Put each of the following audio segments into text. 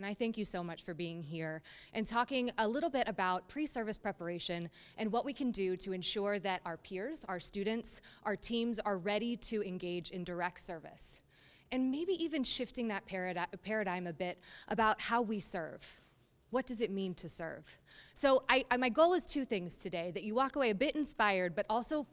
and I thank you so much for being here and talking a little bit about pre-service preparation and what we can do to ensure that our peers, our students, our teams are ready to engage in direct service. And maybe even shifting that paradigm a bit about how we serve. What does it mean to serve? So my goal is two things today, that you walk away a bit inspired, but also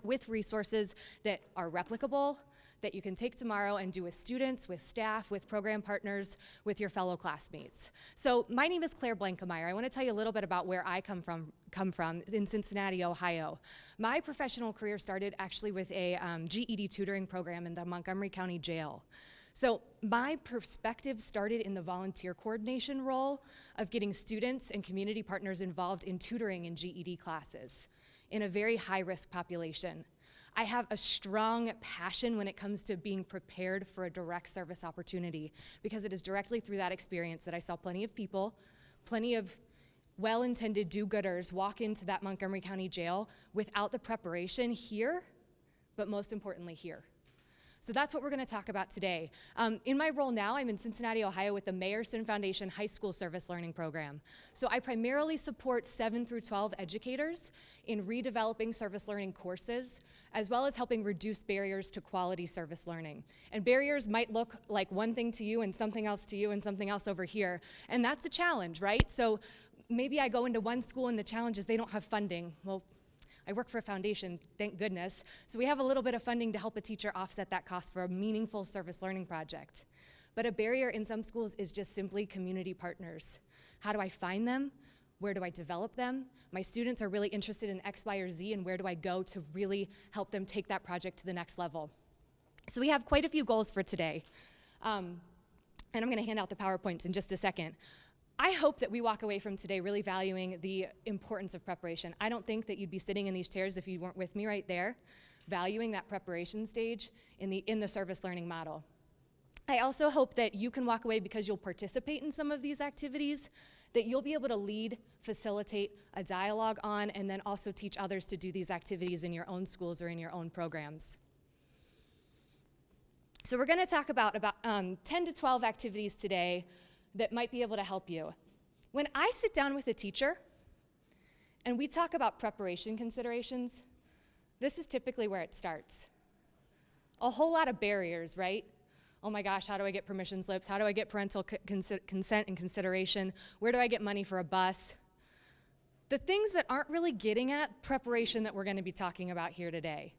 with resources that are replicable, that you can take tomorrow and do with students, with staff, with program partners, with your fellow classmates. So my name is Claire Blankemeyer. I want to tell you a little bit about where I come from in Cincinnati, Ohio. My professional career started actually with a GED tutoring program in the Montgomery County Jail. So my perspective started in the volunteer coordination role of getting students and community partners involved in tutoring in GED classes in a very high-risk population. I have a strong passion when it comes to being prepared for a direct service opportunity, because it is directly through that experience that I saw plenty of people, plenty of well-intended do-gooders walk into that Montgomery County Jail without the preparation here, but most importantly here. So that's what we're going to talk about today. In my role now, I'm in Cincinnati, Ohio with the Mayerson Foundation High School Service Learning Program. So I primarily support 7 through 12 educators in redeveloping service learning courses, as well as helping reduce barriers to quality service learning. And barriers might look like one thing to you and something else to you and something else over here. And that's a challenge, right? So maybe I go into one school and the challenge is they don't have funding. Well, I work for a foundation, thank goodness. So we have a little bit of funding to help a teacher offset that cost for a meaningful service learning project. But a barrier in some schools is just simply community partners. How do I find them? Where do I develop them? My students are really interested in X, Y, or Z, and where do I go to really help them take that project to the next level? So we have quite a few goals for today. And I'm going to hand out the PowerPoints in just a second. I hope that we walk away from today really valuing the importance of preparation. I don't think that you'd be sitting in these chairs if you weren't with me right there, valuing that preparation stage in the service learning model. I also hope that you can walk away, because you'll participate in some of these activities, that you'll be able to lead, facilitate a dialogue on, and then also teach others to do these activities in your own schools or in your own programs. So we're going to talk about 10 to 12 activities today that might be able to help you. When I sit down with a teacher and we talk about preparation considerations, this is typically where it starts. A whole lot of barriers, right? Oh my gosh, how do I get permission slips? How do I get parental consent and consideration? Where do I get money for a bus? The things that aren't really getting at preparation that we're going to be talking about here today.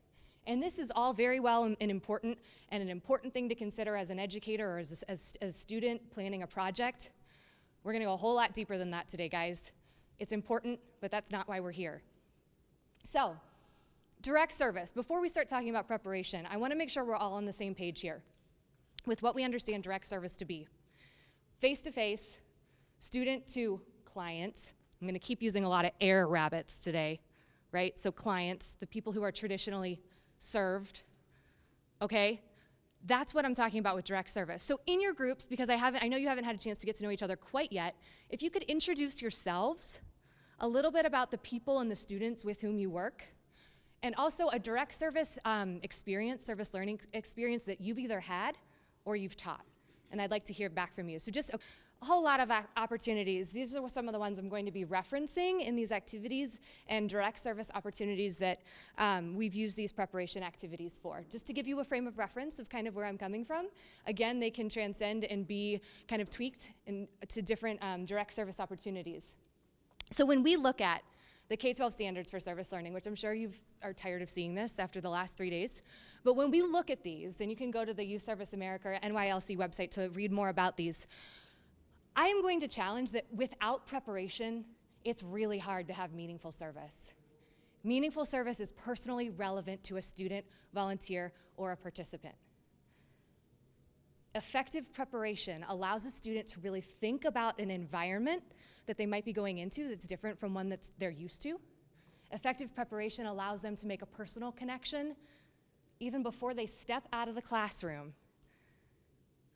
And this is all very well and important, and an important thing to consider as an educator or as a student planning a project. We're going to go a whole lot deeper than that today, guys. It's important, but that's not why we're here. So, direct service. Before we start talking about preparation, I want to make sure we're all on the same page here with what we understand direct service to be. Face-to-face, student to client. I'm going to keep using a lot of air rabbits today, right? So clients, the people who are traditionally served, okay? That's what I'm talking about with direct service. So in your groups, because I know you haven't had a chance to get to know each other quite yet, if you could introduce yourselves, a little bit about the people and the students with whom you work, and also a direct service service learning experience that you've either had or you've taught. And I'd like to hear back from you. So just a whole lot of opportunities. These are some of the ones I'm going to be referencing in these activities and direct service opportunities that we've used these preparation activities for. Just to give you a frame of reference of kind of where I'm coming from. Again, they can transcend and be kind of tweaked to different direct service opportunities. So when we look at the K-12 standards for service learning, which I'm sure you are tired of seeing this after the last 3 days. But when we look at these, and you can go to the Youth Service America NYLC website to read more about these, I am going to challenge that without preparation, it's really hard to have meaningful service. Meaningful service is personally relevant to a student, volunteer, or a participant. Effective preparation allows a student to really think about an environment that they might be going into that's different from one that they're used to. Effective preparation allows them to make a personal connection even before they step out of the classroom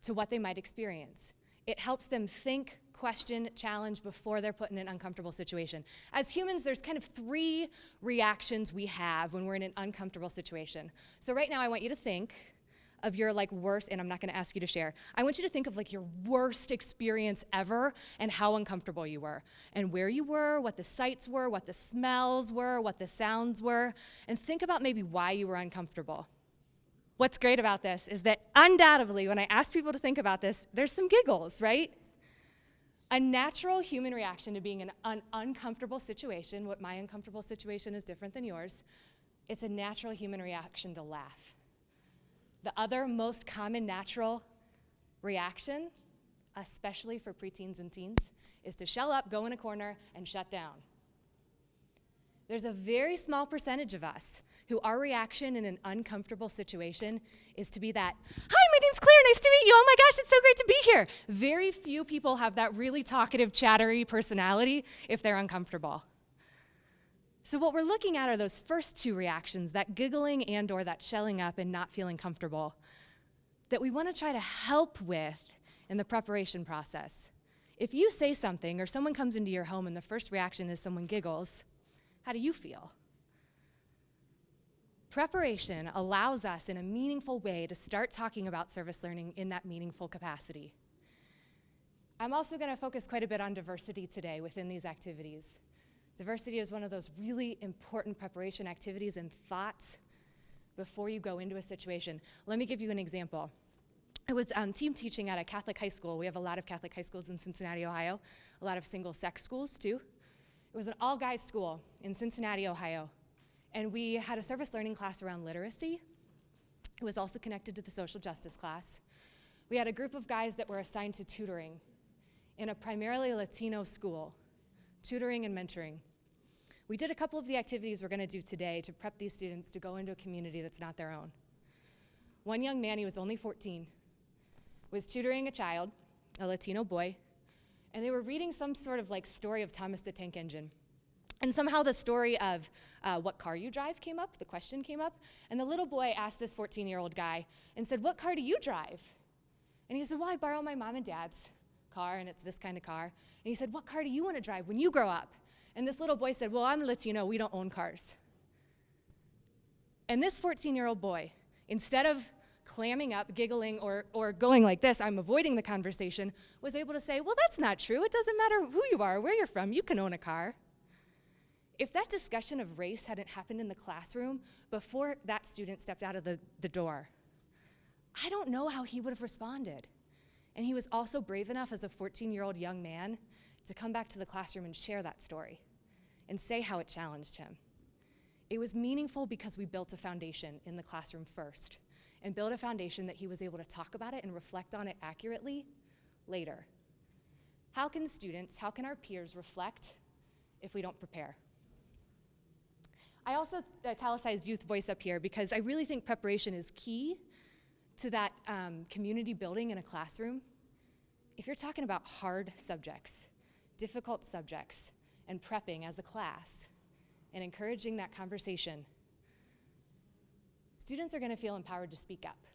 to what they might experience. It helps them think, question, challenge before they're put in an uncomfortable situation. As humans, there's kind of 3 reactions we have when we're in an uncomfortable situation. So right now I want you to think of your worst, and I'm not gonna ask you to share, I want you to think of your worst experience ever and how uncomfortable you were, and where you were, what the sights were, what the smells were, what the sounds were, and think about maybe why you were uncomfortable. What's great about this is that undoubtedly, when I ask people to think about this, there's some giggles, right? A natural human reaction to being in an uncomfortable situation, what my uncomfortable situation is different than yours, it's a natural human reaction to laugh. The other most common natural reaction, especially for preteens and teens, is to shell up, go in a corner, and shut down. There's a very small percentage of us who our reaction in an uncomfortable situation is to be that, "Hi, my name's Claire, nice to meet you. Oh my gosh, it's so great to be here." Very few people have that really talkative, chattery personality if they're uncomfortable. So what we're looking at are those first two reactions, that giggling and or that shelling up and not feeling comfortable, that we want to try to help with in the preparation process. If you say something or someone comes into your home and the first reaction is someone giggles, how do you feel? Preparation allows us in a meaningful way to start talking about service learning in that meaningful capacity. I'm also going to focus quite a bit on diversity today within these activities. Diversity is one of those really important preparation activities and thoughts before you go into a situation. Let me give you an example. I was team teaching at a Catholic high school. We have a lot of Catholic high schools in Cincinnati, Ohio, a lot of single-sex schools too. It was an all-guys school in Cincinnati, Ohio, and we had a service learning class around literacy. It was also connected to the social justice class. We had a group of guys that were assigned to tutoring in a primarily Latino school, tutoring and mentoring. We did a couple of the activities we're gonna do today to prep these students to go into a community that's not their own. One young man, he was only 14, was tutoring a child, a Latino boy, and they were reading some sort of story of Thomas the Tank Engine. And somehow the story of what car you drive came up, the question came up, and the little boy asked this 14-year-old guy and said, "What car do you drive?" And he said, "Well, I borrow my mom and dad's car, and it's this kind of car." And he said, "What car do you want to drive when you grow up?" And this little boy said, "Well, I'm Latino, we don't own cars." And this 14-year-old boy, instead of clamming up, giggling, or going like this, I'm avoiding the conversation, was able to say, "Well, that's not true. It doesn't matter who you are, where you're from, you can own a car." If that discussion of race hadn't happened in the classroom before that student stepped out of the door, I don't know how he would have responded. And he was also brave enough as a 14-year-old young man to come back to the classroom and share that story and say how it challenged him. It was meaningful because we built a foundation in the classroom first and built a foundation that he was able to talk about it and reflect on it accurately later. How can students, how can our peers reflect if we don't prepare? I also italicized youth voice up here because I really think preparation is key to that community building in a classroom. If you're talking about hard subjects, difficult subjects, and prepping as a class, and encouraging that conversation, students are going to feel empowered to speak up.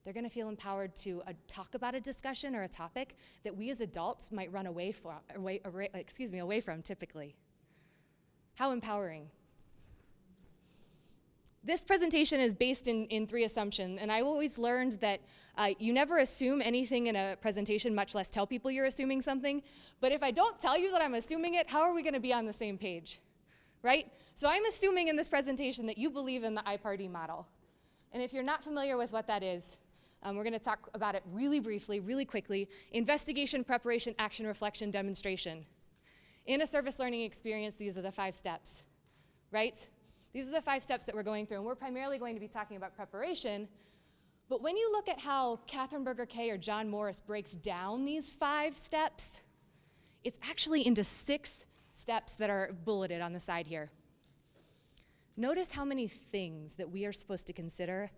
They're going to feel empowered to talk about a discussion or a topic that we as adults might run away from typically. How empowering. This presentation is based in 3 assumptions, and I always learned that you never assume anything in a presentation, much less tell people you're assuming something. But if I don't tell you that I'm assuming it, how are we going to be on the same page, right? So I'm assuming in this presentation that you believe in the I-Part-E model. And if you're not familiar with what that is, we're going to talk about it really briefly, really quickly. Investigation, preparation, action, reflection, demonstration. In a service learning experience, these are the 5 steps, right? These are the 5 steps that we're going through, and we're primarily going to be talking about preparation. But when you look at how Catherine Berger Kay or John Morris breaks down these 5 steps, it's actually into 6 steps that are bulleted on the side here. Notice how many things that we are supposed to consider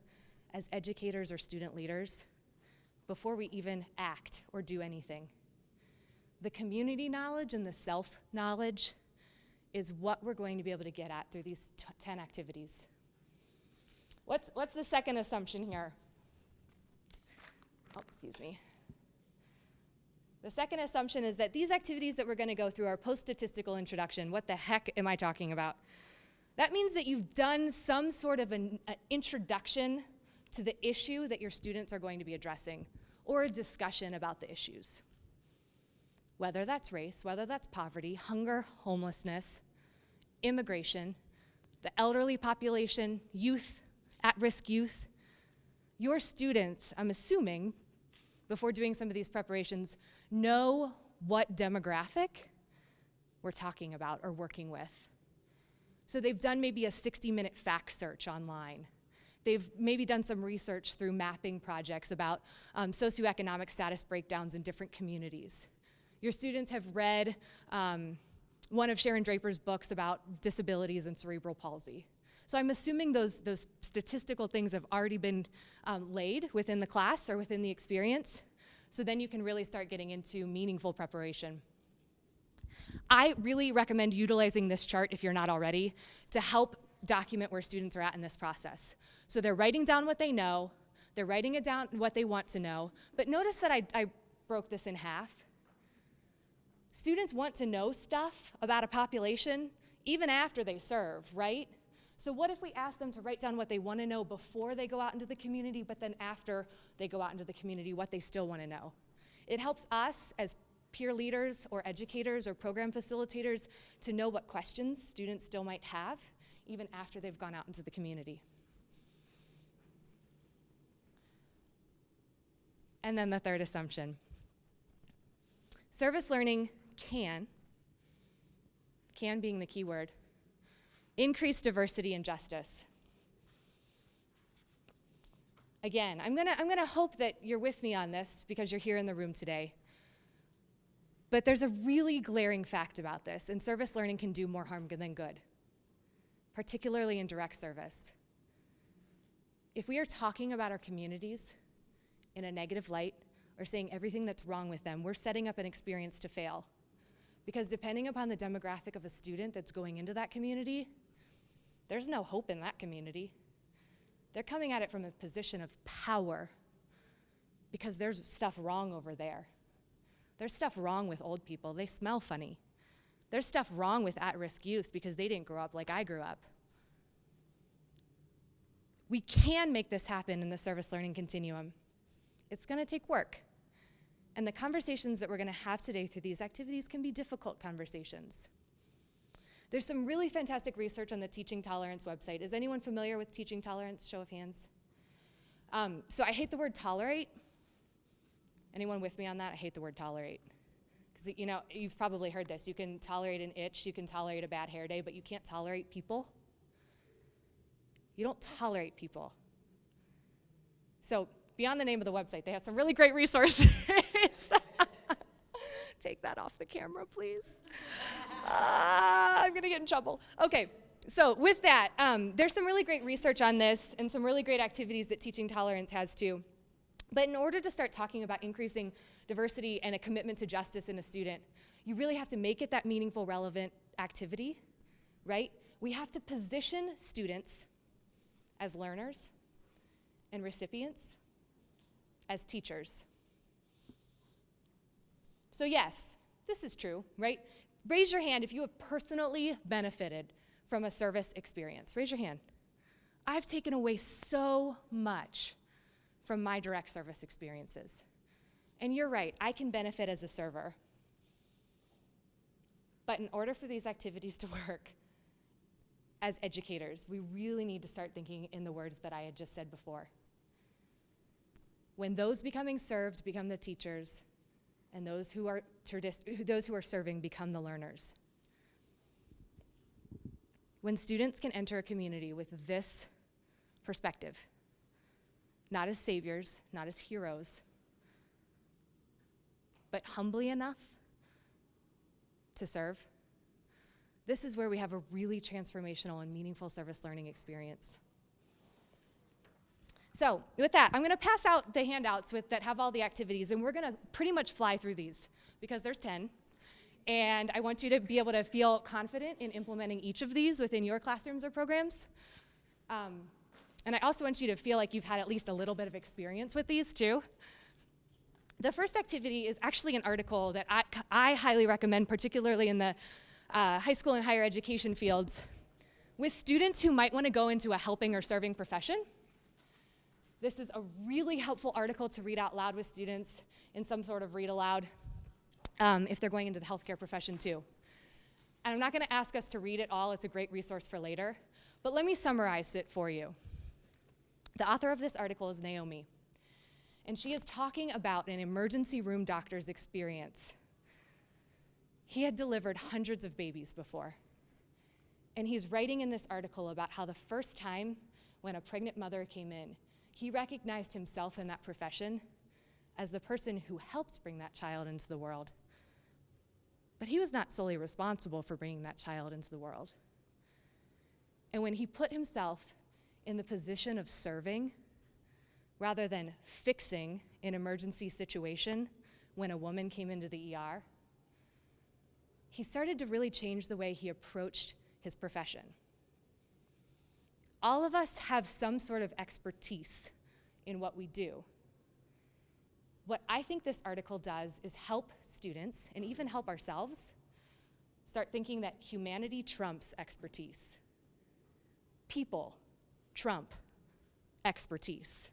as educators or student leaders before we even act or do anything. The community knowledge and the self-knowledge is what we're going to be able to get at through these 10 activities. What's the second assumption here? Oh, excuse me. The second assumption is that these activities that we're going to go through are post-statistical introduction. What the heck am I talking about? That means that you've done some sort of an introduction to the issue that your students are going to be addressing, or a discussion about the issues. Whether that's race, whether that's poverty, hunger, homelessness, immigration, the elderly population, youth, at-risk youth, your students, I'm assuming, before doing some of these preparations, know what demographic we're talking about or working with. So they've done maybe a 60-minute fact search online. They've maybe done some research through mapping projects about socioeconomic status breakdowns in different communities. Your students have read one of Sharon Draper's books about disabilities and cerebral palsy. So I'm assuming those statistical things have already been laid within the class or within the experience, so then you can really start getting into meaningful preparation. I really recommend utilizing this chart, if you're not already, to help document where students are at in this process. So they're writing down what they know, they're writing it down what they want to know, but notice that I broke this in half. Students want to know stuff about a population even after they serve, right? So what if we ask them to write down what they want to know before they go out into the community, but then after they go out into the community, what they still want to know? It helps us as peer leaders or educators or program facilitators to know what questions students still might have, even after they've gone out into the community. And then the third assumption. Service learning can being the key word, increase diversity and justice. Again, I'm gonna hope that you're with me on this because you're here in the room today. But there's a really glaring fact about this, and service learning can do more harm than good, particularly in direct service. If we are talking about our communities in a negative light or saying everything that's wrong with them, we're setting up an experience to fail. Because depending upon the demographic of a student that's going into that community, there's no hope in that community. They're coming at it from a position of power because there's stuff wrong over there. There's stuff wrong with old people. They smell funny. There's stuff wrong with at-risk youth because they didn't grow up like I grew up. We can make this happen in the service learning continuum. It's going to take work. And the conversations that we're going to have today through these activities can be difficult conversations. There's some really fantastic research on the Teaching Tolerance website. Is anyone familiar with Teaching Tolerance? Show of hands. So I hate the word tolerate. Anyone with me on that? I hate the word tolerate. Because, you know, you've probably heard this. You can tolerate an itch, you can tolerate a bad hair day, but you can't tolerate people. You don't tolerate people. So beyond the name of the website, they have some really great resources. Take that off the camera, please. I'm going to get in trouble. Okay, so with that, there's some really great research on this and some really great activities that Teaching Tolerance has too. But in order to start talking about increasing diversity and a commitment to justice in a student, you really have to make it that meaningful, relevant activity, right? We have to position students as learners and recipients as teachers. So yes, this is true, right? Raise your hand if you have personally benefited from a service experience. Raise your hand. I've taken away so much from my direct service experiences. And you're right, I can benefit as a server. But in order for these activities to work, as educators, we really need to start thinking in the words that I had just said before. When those becoming served become the teachers, and those who are serving become the learners. When students can enter a community with this perspective, not as saviors, not as heroes, but humbly enough to serve, this is where we have a really transformational and meaningful service learning experience. So with that, I'm going to pass out the handouts that have all the activities, and we're going to pretty much fly through these because there's 10. And I want you to be able to feel confident in implementing each of these within your classrooms or programs. And I also want you to feel like you've had at least a little bit of experience with these too. The first activity is actually an article that I highly recommend, particularly in the high school and higher education fields, with students who might want to go into a helping or serving profession. This is a really helpful article to read out loud with students in some sort of read aloud if they're going into the healthcare profession too. And I'm not going to ask us to read it all. It's a great resource for later. But let me summarize it for you. The author of this article is Naomi. And she is talking about an emergency room doctor's experience. He had delivered hundreds of babies before. And he's writing in this article about how the first time when a pregnant mother came in, he recognized himself in that profession as the person who helped bring that child into the world. But he was not solely responsible for bringing that child into the world. And when he put himself in the position of serving, rather than fixing an emergency situation when a woman came into the ER, he started to really change the way he approached his profession. All of us have some sort of expertise in what we do. What I think this article does is help students, and even help ourselves, start thinking that humanity trumps expertise. People trump expertise.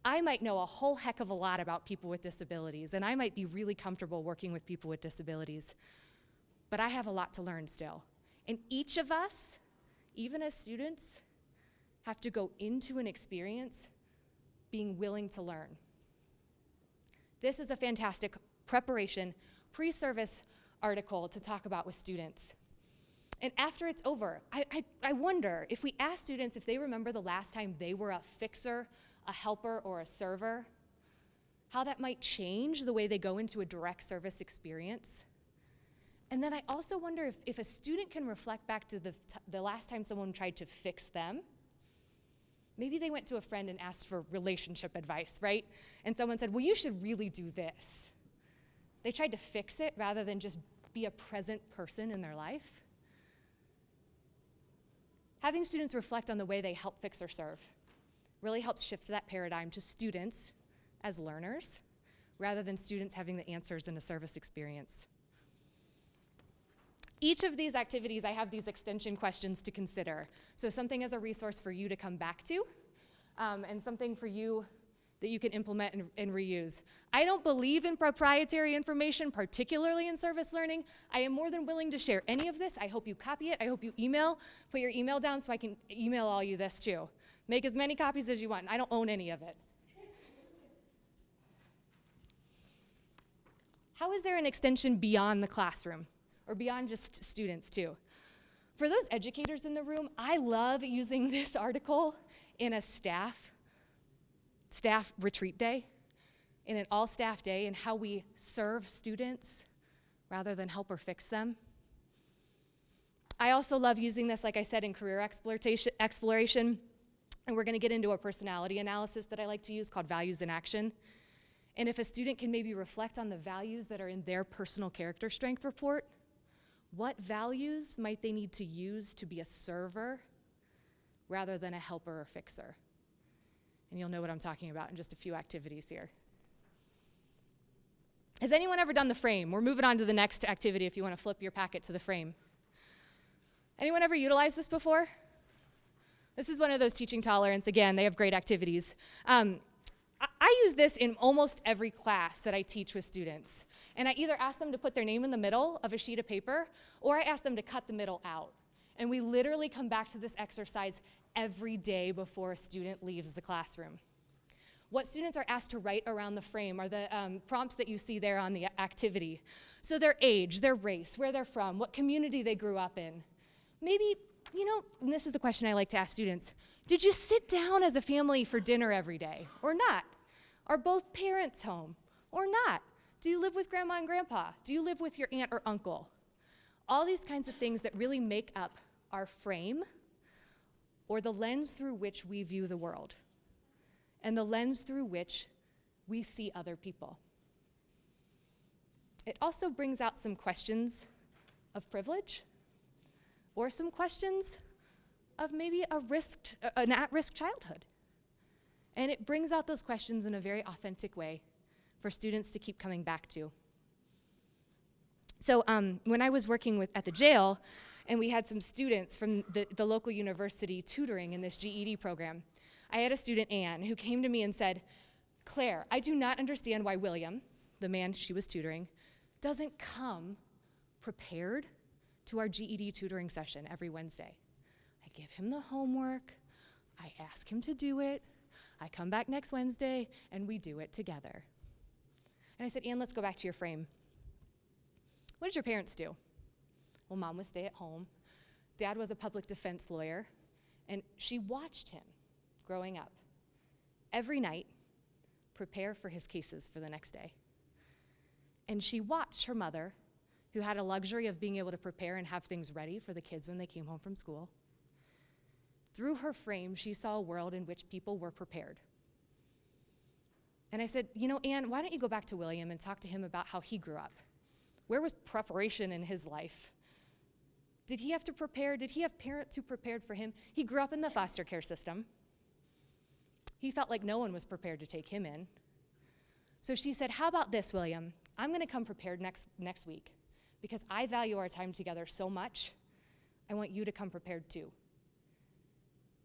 I might know a whole heck of a lot about people with disabilities, and I might be really comfortable working with people with disabilities, but I have a lot to learn still. And each of us, even as students, have to go into an experience being willing to learn. This is a fantastic preparation, pre-service article to talk about with students. And after it's over, I wonder if we ask students if they remember the last time they were a fixer, a helper, or a server, how that might change the way they go into a direct service experience. And then I also wonder if a student can reflect back to the last time someone tried to fix them. Maybe they went to a friend and asked for relationship advice, right? And someone said, well, you should really do this. They tried to fix it rather than just be a present person in their life. Having students reflect on the way they help, fix, or serve really helps shift that paradigm to students as learners rather than students having the answers in a service experience. Each of these activities, I have these extension questions to consider. So something as a resource for you to come back to, and something for you that you can implement and reuse. I don't believe in proprietary information, particularly in service learning. I am more than willing to share any of this. I hope you copy it. I hope you put your email down so I can email all you this too. Make as many copies as you want. I don't own any of it. How is there an extension beyond the classroom? Or beyond just students too? For those educators in the room, I love using this article in a staff retreat day, in an all-staff day, and how we serve students rather than help or fix them. I also love using this, like I said, in career exploration, and we're going to get into a personality analysis that I like to use called Values in Action. And if a student can maybe reflect on the values that are in their personal character strength report, what values might they need to use to be a server rather than a helper or fixer? And you'll know what I'm talking about in just a few activities here. Has anyone ever done the frame? We're moving on to the next activity if you want to flip your packet to the frame. Anyone ever utilized this before? This is one of those teaching tolerance. Again, they have great activities. I use this in almost every class that I teach with students. And I either ask them to put their name in the middle of a sheet of paper, or I ask them to cut the middle out. And we literally come back to this exercise every day before a student leaves the classroom. What students are asked to write around the frame are the prompts that you see there on the activity. So their age, their race, where they're from, what community they grew up in. Maybe, and this is a question I like to ask students, did you sit down as a family for dinner every day, or not? Are both parents home, or not? Do you live with grandma and grandpa? Do you live with your aunt or uncle? All these kinds of things that really make up our frame, or the lens through which we view the world, and the lens through which we see other people. It also brings out some questions of privilege, or some questions of maybe an at-risk childhood. And it brings out those questions in a very authentic way for students to keep coming back to. So when I was working at the jail, and we had some students from the local university tutoring in this GED program, I had a student, Anne, who came to me and said, Claire, I do not understand why William, the man she was tutoring, doesn't come prepared to our GED tutoring session every Wednesday. I give him the homework, I ask him to do it, I come back next Wednesday, and we do it together. And I said, Anne, let's go back to your frame. What did your parents do? Well, mom was stay at home. Dad was a public defense lawyer, and she watched him growing up every night prepare for his cases for the next day. And she watched her mother, who had a luxury of being able to prepare and have things ready for the kids when they came home from school. Through her frame, she saw a world in which people were prepared. And I said, Anne, why don't you go back to William and talk to him about how he grew up? Where was preparation in his life? Did he have to prepare? Did he have parents who prepared for him? He grew up in the foster care system. He felt like no one was prepared to take him in. So she said, how about this, William? I'm going to come prepared next week because I value our time together so much. I want you to come prepared too.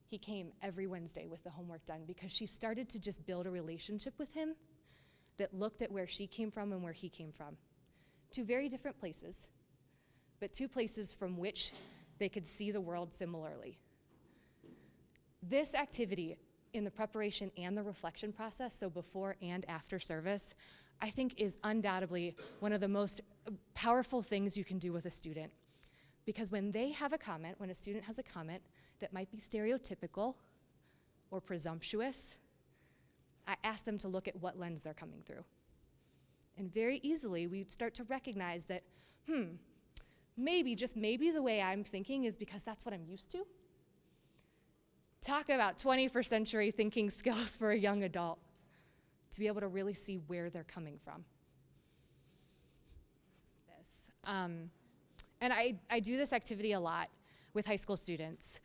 He came every Wednesday with the homework done because she started to just build a relationship with him that looked at where she came from and where he came from. Two very different places, but two places from which they could see the world similarly. This activity in the preparation and the reflection process, so before and after service, I think is undoubtedly one of the most powerful things you can do with a student. Because when they have a comment, when a student has a comment that might be stereotypical or presumptuous, I ask them to look at what lens they're coming through. And very easily, we start to recognize that, maybe, just maybe the way I'm thinking is because that's what I'm used to. Talk about 21st century thinking skills for a young adult, to be able to really see where they're coming from. And I do this activity a lot with high school students,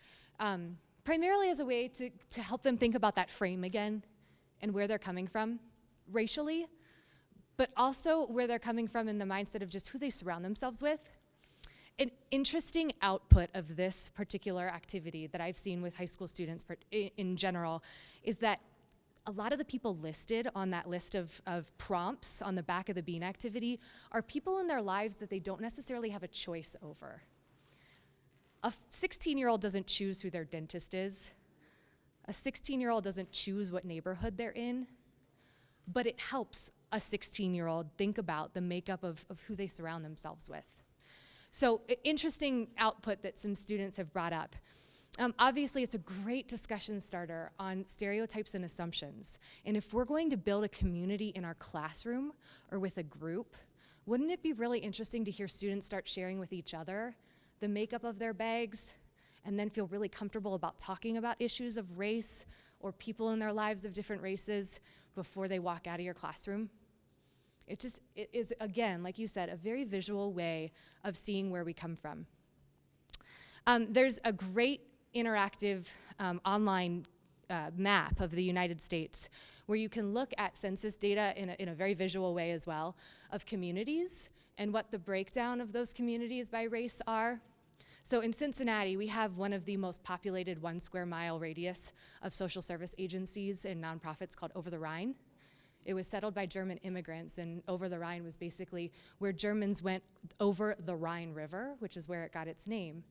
primarily as a way to help them think about that frame again and where they're coming from racially, but also where they're coming from in the mindset of just who they surround themselves with. An interesting output of this particular activity that I've seen with high school students in general is that a lot of the people listed on that list of prompts on the back of the Bean activity are people in their lives that they don't necessarily have a choice over. A 16-year-old doesn't choose who their dentist is. A 16-year-old doesn't choose what neighborhood they're in, but it helps a 16-year-old think about the makeup of who they surround themselves with. So, interesting output that some students have brought up. Obviously, it's a great discussion starter on stereotypes and assumptions. And if we're going to build a community in our classroom or with a group, wouldn't it be really interesting to hear students start sharing with each other the makeup of their bags and then feel really comfortable about talking about issues of race or people in their lives of different races before they walk out of your classroom? It is, again, like you said, a very visual way of seeing where we come from. There's a great interactive online map of the United States where you can look at census data in a very visual way as well of communities and what the breakdown of those communities by race are. So in Cincinnati, we have one of the most populated 1 square mile radius of social service agencies and nonprofits called Over the Rhine. It was settled by German immigrants, and Over the Rhine was basically where Germans went over the Rhine River, which is where it got its name.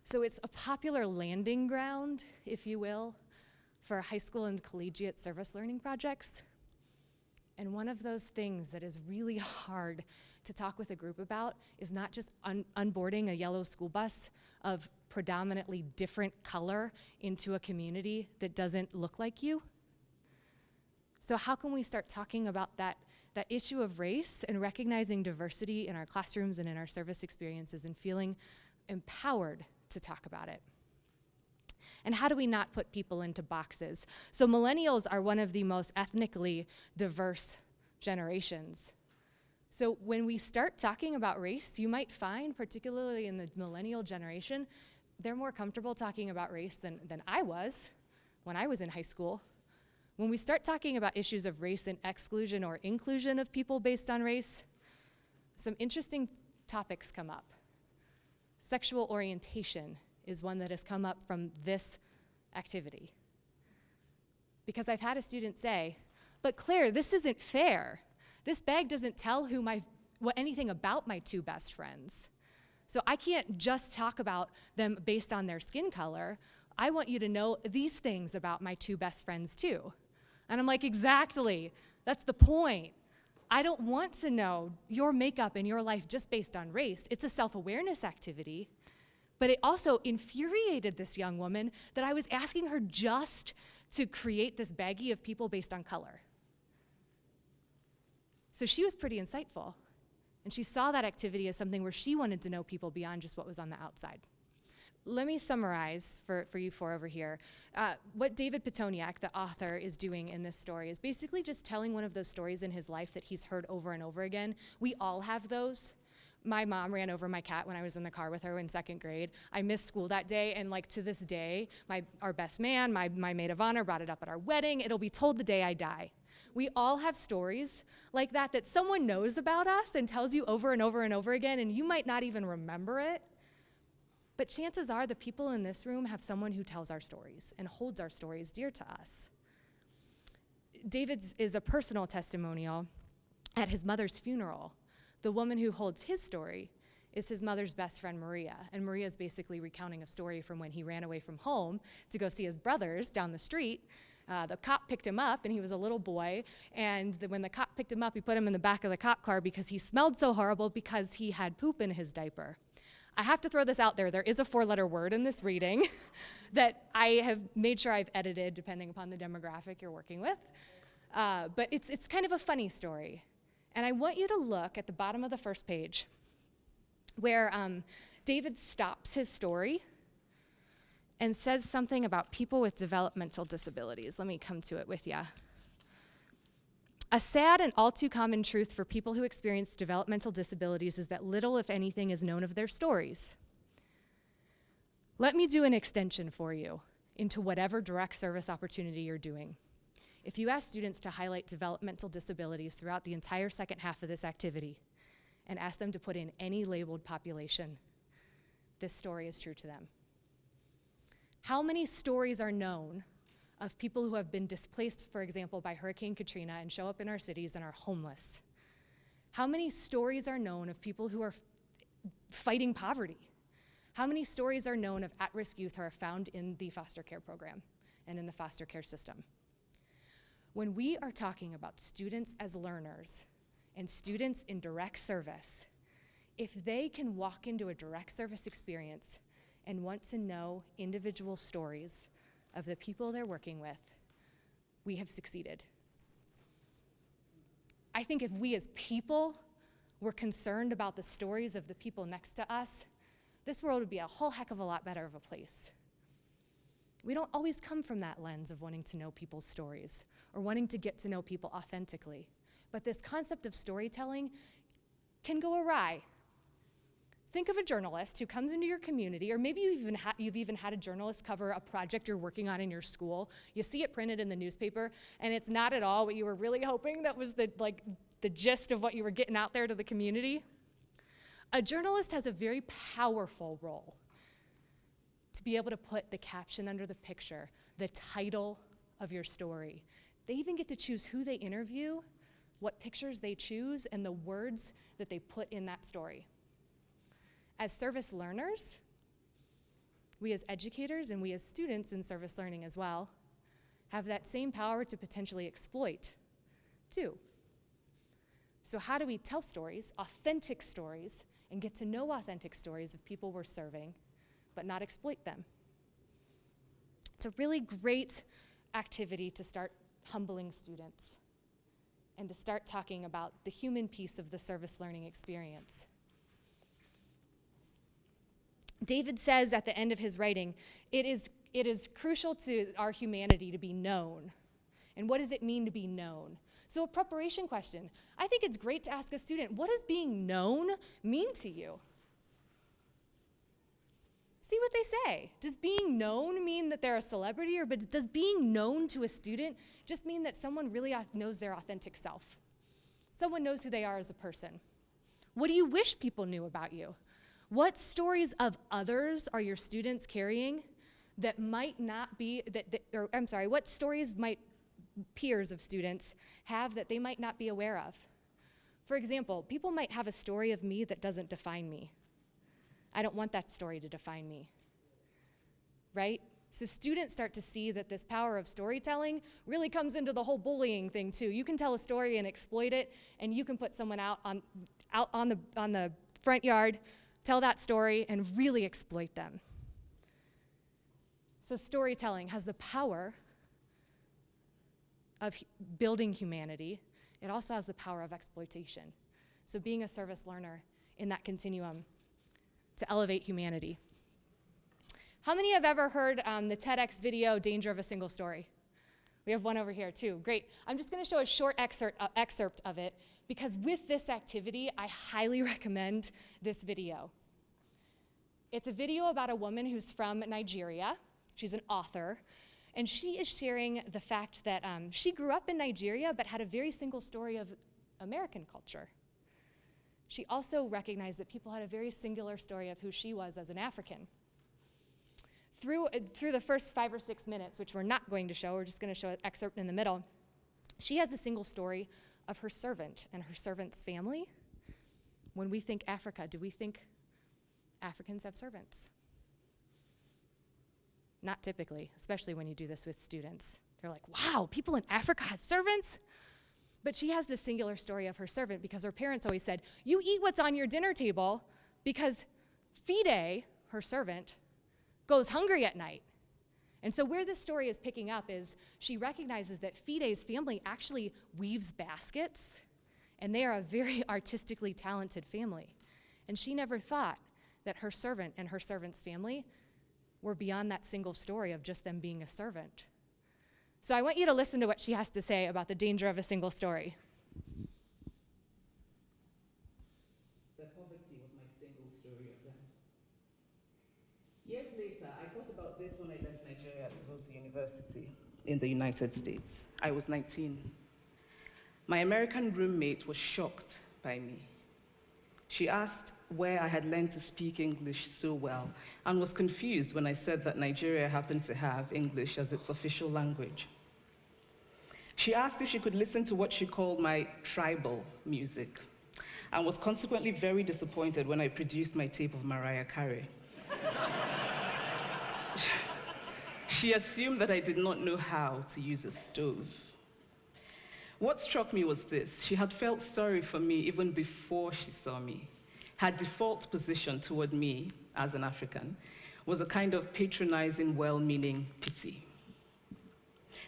So it's a popular landing ground, if you will, for high school and collegiate service learning projects. And one of those things that is really hard to talk with a group about is not just onboarding a yellow school bus of predominantly different color into a community that doesn't look like you. So how can we start talking about that issue of race and recognizing diversity in our classrooms and in our service experiences and feeling empowered to talk about it? And how do we not put people into boxes? So millennials are one of the most ethnically diverse generations. So when we start talking about race, you might find, particularly in the millennial generation, they're more comfortable talking about race than I was when I was in high school. When we start talking about issues of race and exclusion or inclusion of people based on race, some interesting topics come up. Sexual orientation is one that has come up from this activity. Because I've had a student say, but Claire, this isn't fair. This bag doesn't tell anything about my two best friends. So I can't just talk about them based on their skin color. I want you to know these things about my two best friends too. And I'm like, exactly, that's the point. I don't want to know your makeup in your life just based on race. It's a self-awareness activity. But it also infuriated this young woman that I was asking her just to create this baggie of people based on color. So she was pretty insightful. And she saw that activity as something where she wanted to know people beyond just what was on the outside. Let me summarize for you four over here. What David Petoniak, the author, is doing in this story is basically just telling one of those stories in his life that he's heard over and over again. We all have those. My mom ran over my cat when I was in the car with her in 2nd grade. I missed school that day, and like to this day, our best man, my maid of honor, brought it up at our wedding. It'll be told the day I die. We all have stories like that someone knows about us and tells you over and over and over again, and you might not even remember it. But chances are the people in this room have someone who tells our stories and holds our stories dear to us. David's is a personal testimonial at his mother's funeral. The woman who holds his story is his mother's best friend, Maria. And Maria's basically recounting a story from when he ran away from home to go see his brothers down the street. The cop picked him up, and he was a little boy. And when the cop picked him up, he put him in the back of the cop car because he smelled so horrible because he had poop in his diaper. I have to throw this out there. There is a 4-letter word in this reading that I have made sure I've edited depending upon the demographic you're working with. But it's kind of a funny story. And I want you to look at the bottom of the first page where David stops his story and says something about people with developmental disabilities. Let me come to it with you. A sad and all too common truth for people who experience developmental disabilities is that little, if anything, is known of their stories. Let me do an extension for you into whatever direct service opportunity you're doing. If you ask students to highlight developmental disabilities throughout the entire second half of this activity and ask them to put in any labeled population, this story is true to them. How many stories are known of people who have been displaced, for example, by Hurricane Katrina and show up in our cities and are homeless? How many stories are known of people who are fighting poverty? How many stories are known of at-risk youth who are found in the foster care program and in the foster care system? When we are talking about students as learners and students in direct service, if they can walk into a direct service experience and want to know individual stories of the people they're working with, we have succeeded. I think if we as people were concerned about the stories of the people next to us, this world would be a whole heck of a lot better of a place. We don't always come from that lens of wanting to know people's stories or wanting to get to know people authentically. But this concept of storytelling can go awry. Think of a journalist who comes into your community, or maybe you've even had a journalist cover a project you're working on in your school. You see it printed in the newspaper, and it's not at all what you were really hoping that was the gist of what you were getting out there to the community. A journalist has a very powerful role to be able to put the caption under the picture, the title of your story. They even get to choose who they interview, what pictures they choose, and the words that they put in that story. As service learners, we as educators and we as students in service learning as well have that same power to potentially exploit too. So how do we tell stories, authentic stories, and get to know authentic stories of people we're serving, but not exploit them? It's a really great activity to start humbling students and to start talking about the human piece of the service learning experience. David says at the end of his writing, it is crucial to our humanity to be known. And what does it mean to be known? So a preparation question. I think it's great to ask a student, what does being known mean to you? See what they say. Does being known mean that they're a celebrity, or does being known to a student just mean that someone really knows their authentic self? Someone knows who they are as a person. What do you wish people knew about you? What stories of others are your students carrying that might not be, what stories might peers of students have that they might not be aware of. For example, people might have a story of me that doesn't define me. I don't want that story to define me, right? So students start to see that this power of storytelling really comes into the whole bullying thing too. You can tell a story and exploit it, and you can put someone out on the front yard, tell that story, and really exploit them. So storytelling has the power of building humanity. It also has the power of exploitation. So being a service learner in that continuum to elevate humanity. How many have ever heard the TEDx video, Danger of a Single Story? We have one over here too. Great. I'm just going to show a short excerpt of it because with this activity, I highly recommend this video. It's a video about a woman who's from Nigeria. She's an author. And she is sharing the fact that she grew up in Nigeria but had a very single story of American culture. She also recognized that people had a very singular story of who she was as an African. Through the first 5 or 6 minutes, which we're not going to show, we're just going to show an excerpt in the middle, she has a single story of her servant and her servant's family. When we think Africa, do we think Africans have servants? Not typically, especially when you do this with students. They're like, wow, people in Africa have servants? But she has this singular story of her servant because her parents always said, you eat what's on your dinner table because Fide, her servant, goes hungry at night. And so where this story is picking up is she recognizes that Fide's family actually weaves baskets, and they are a very artistically talented family. And she never thought that her servant and her servant's family were beyond that single story of just them being a servant. So I want you to listen to what she has to say about the danger of a single story. That poverty was my single story of life. Years later, I thought about this when I left Nigeria to go to university in the United States. I was 19. My American roommate was shocked by me. She asked where I had learned to speak English so well and was confused when I said that Nigeria happened to have English as its official language. She asked if she could listen to what she called my tribal music and was consequently very disappointed when I produced my tape of Mariah Carey. She assumed that I did not know how to use a stove. What struck me was this: she had felt sorry for me even before she saw me. Her default position toward me, as an African, was a kind of patronizing, well-meaning pity.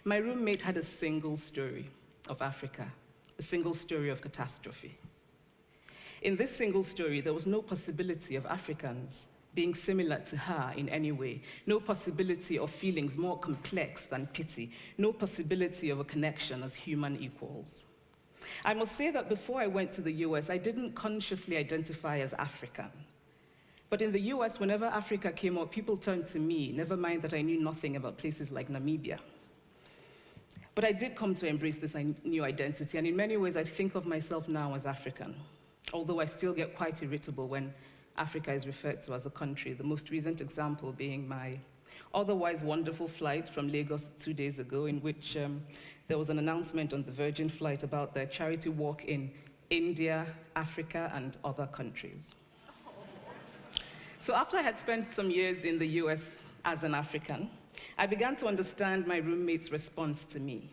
My roommate had a single story of Africa, a single story of catastrophe. In this single story, there was no possibility of Africans being similar to her in any way, no possibility of feelings more complex than pity, no possibility of a connection as human equals. I must say that before I went to the US, I didn't consciously identify as African. But in the US, whenever Africa came up, people turned to me, never mind that I knew nothing about places like Namibia. But I did come to embrace this new identity, and in many ways, I think of myself now as African, although I still get quite irritable when Africa is referred to as a country, the most recent example being my otherwise wonderful flight from Lagos 2 days ago, in which there was an announcement on the Virgin flight about their charity walk in India, Africa, and other countries. So after I had spent some years in the US as an African, I began to understand my roommate's response to me.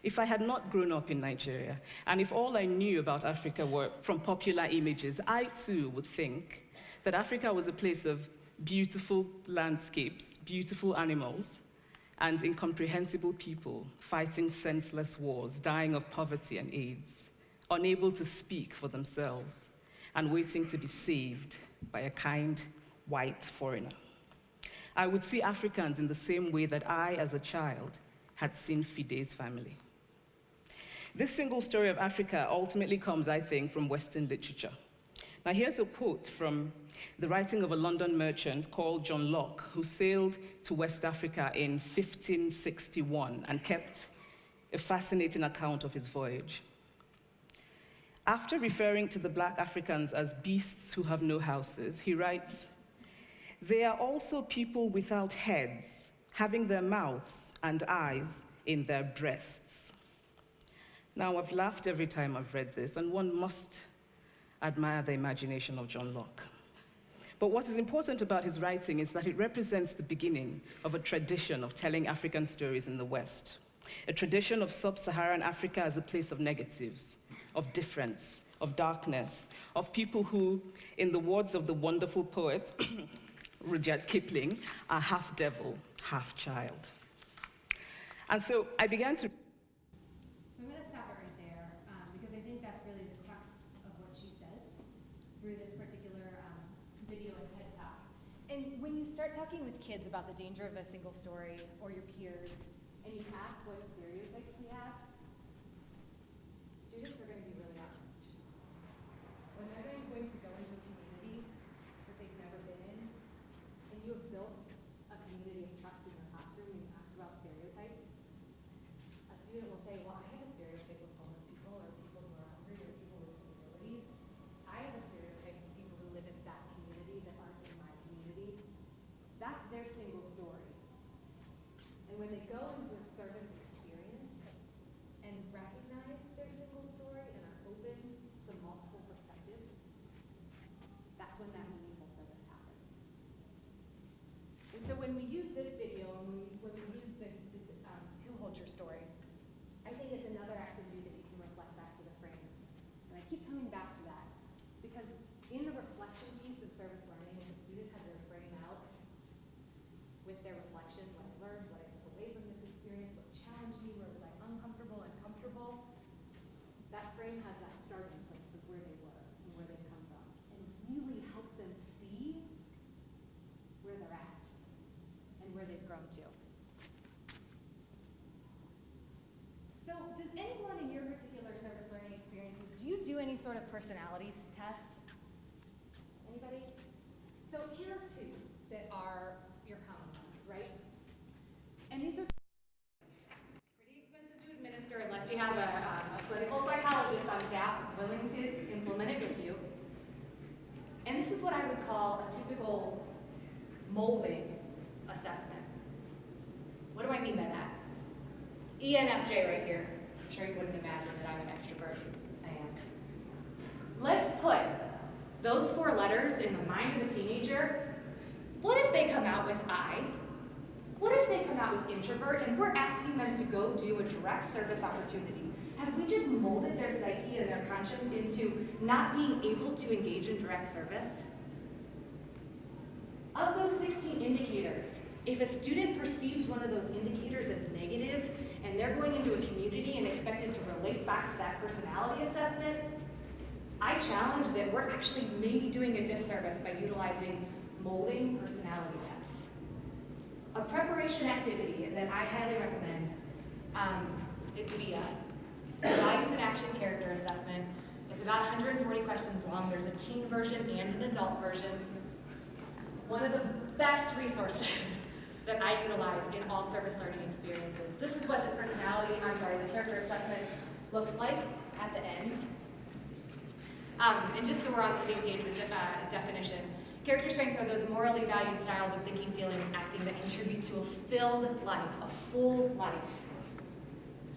If I had not grown up in Nigeria, and if all I knew about Africa were from popular images, I too would think that Africa was a place of beautiful landscapes, beautiful animals, and incomprehensible people fighting senseless wars, dying of poverty and AIDS, unable to speak for themselves, and waiting to be saved by a kind white foreigner. I would see Africans in the same way that I, as a child, had seen Fide's family. This single story of Africa ultimately comes, I think, from Western literature. Now, here's a quote from the writing of a London merchant called John Locke, who sailed to West Africa in 1561 and kept a fascinating account of his voyage. After referring to the black Africans as beasts who have no houses, he writes, "They are also people without heads, having their mouths and eyes in their breasts. Now, I've laughed every time I've read this, and one must admire the imagination of John Locke. But what is important about his writing is that it represents the beginning of a tradition of telling African stories in the West, a tradition of sub-Saharan Africa as a place of negatives, of difference, of darkness, of people who, in the words of the wonderful poet Rudyard Kipling, are half devil, half child. And so I began to... So I'm going to stop it right there because I think that's really the crux of what she says through this particular video and TED Talk. And when you start talking with kids about the danger of a single story or your peers, and you ask what stereotypes we have, students are going to be really honest. When they're going to go into a community that they've never been in, and you have built a community of trust in your classroom, and you ask about stereotypes, a student will say, well, I have a stereotype of homeless people or people who are hungry or people with disabilities. I have a stereotype of people who live in that community that aren't in my community. That's their single story. And when they go into a service experience and recognize their single story and are open to multiple perspectives, that's when that meaningful service happens. And so when we use this video and when we use the who holds your story, I think it's another activity that we can reflect back to the frame. And I keep coming back to that because in the reflection piece of service learning, if the student has their frame out with their reflection, what I learned, what I took away from this experience, what challenged me, where was I uncomfortable and comfortable, that frame has that starting place of where they were and where they've come from, and really helps them see where they're at and where they've grown to. So does anyone in your particular service learning experiences, do you do any sort of personality tests? Anybody? So here are two that are your common ones, right? And these are pretty expensive to administer unless you have a clinical psychologist on staff willing to implement it with you. And this is what I would call a typical molding assessment. What do I mean by that? ENFJ right here. I'm sure you wouldn't imagine that I'm an extrovert. I am. Let's put those 4 letters in the mind of a teenager. What if they come out with I? What if they come out with introvert and we're asking them to go do a direct service opportunity? Have we just molded their psyche and their conscience into not being able to engage in direct service? Of those 16 indicators, if a student perceives one of those indicators as negative and they're going into a community and expected to relate back to that personality assessment, I challenge that we're actually maybe doing a disservice by utilizing molding personality tests. A preparation activity that I highly recommend is VIA, Values and Action Character Assessment. It's about 140 questions long. There's a teen version and an adult version. One of the best resources that I utilize in all service learning experiences. This is what the the character assessment looks like at the end. And just so we're on the same page with definition, character strengths are those morally valued styles of thinking, feeling, and acting that contribute to a filled life, a full life.